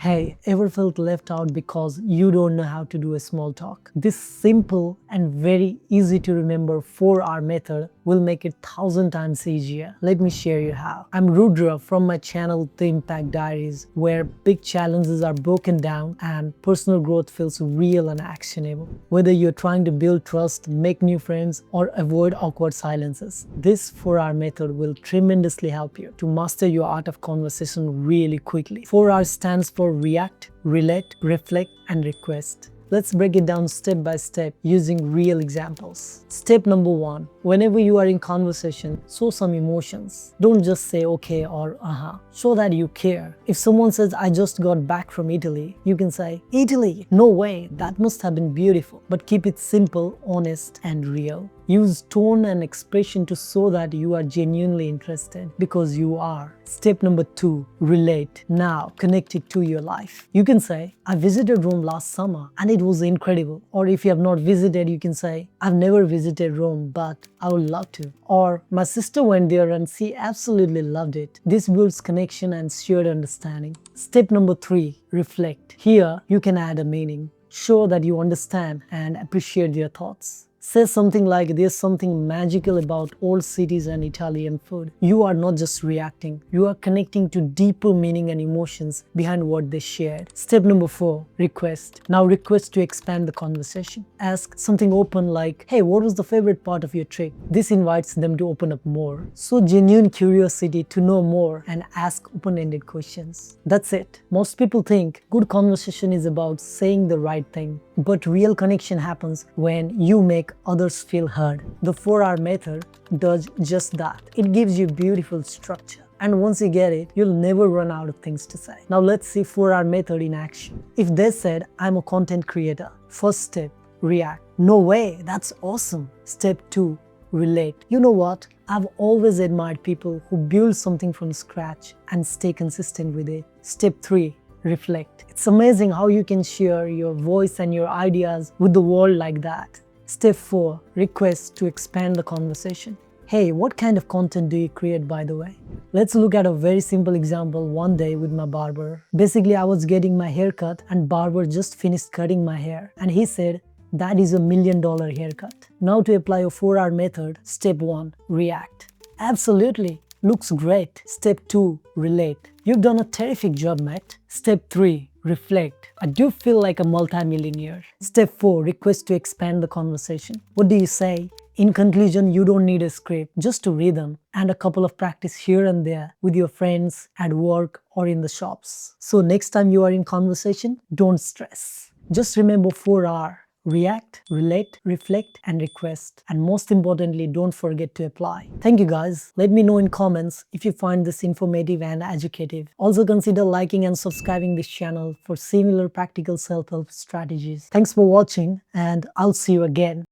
Hey, ever felt left out because you don't know how to do a small talk? This simple and very easy to remember 4R method will make it 1,000 times easier. Let me share you how. I'm Rudra from my channel The Impact Diaries, where big challenges are broken down and personal growth feels real and actionable. Whether you're trying to build trust, make new friends, or avoid awkward silences, this 4R method will tremendously help you to master your art of conversation really quickly. 4R stands for react, relate, reflect, and request. Let's break it down step by step using real examples. Step number 1. Whenever you are in conversation, show some emotions. Don't just say okay or uh-huh. Show that you care. If someone says, I just got back from Italy, you can say, Italy? No way, that must have been beautiful. But keep it simple, honest, and real. Use tone and expression to show that you are genuinely interested, because you are. Step number 2. Relate. Now, connect it to your life. You can say, I visited Rome last summer and it was incredible. Or if you have not visited, you can say, I've never visited Rome, but I would love to. Or, my sister went there and she absolutely loved it. This builds connection and shared understanding. Step number 3. Reflect. Here, you can add a meaning. Show that you understand and appreciate their thoughts. Say something like, there's something magical about old cities and Italian food. You are not just reacting, you are connecting to deeper meaning and emotions behind what they shared. Step number 4, request. Now request to expand the conversation. Ask something open like, hey, what was the favorite part of your trip? This invites them to open up more. So genuine curiosity to know more and ask open-ended questions. That's it. Most people think good conversation is about saying the right thing. But real connection happens when you make others feel heard. The 4R method does just that. It gives you beautiful structure. And once you get it, you'll never run out of things to say. Now let's see 4R method in action. If they said, I'm a content creator. First step, react. No way, that's awesome. Step 2, relate. You know what? I've always admired people who build something from scratch and stay consistent with it. Step 3, reflect. It's amazing how you can share your voice and your ideas with the world like that. Step 4, request to expand the conversation. Hey, what kind of content do you create, by the way? Let's look at a very simple example one day with my barber. Basically, I was getting my hair cut and barber just finished cutting my hair. And he said, that is $1 million haircut. Now to apply a 4R method, step 1, react. Absolutely. Looks great. Step 2, relate. You've done a terrific job, mate. Step 3, reflect. I do feel like a multi-millionaire. Step 4, request to expand the conversation. What do you say? In conclusion, you don't need a script, just a rhythm and a couple of practice here and there with your friends, at work, or in the shops. So next time you are in conversation, don't stress. Just remember 4R. React, relate, reflect, and request. And most importantly, don't forget to apply. Thank you guys. Let me know in comments if you find this informative and educative. Also consider liking and subscribing this channel for similar practical self-help strategies. Thanks for watching and I'll see you again.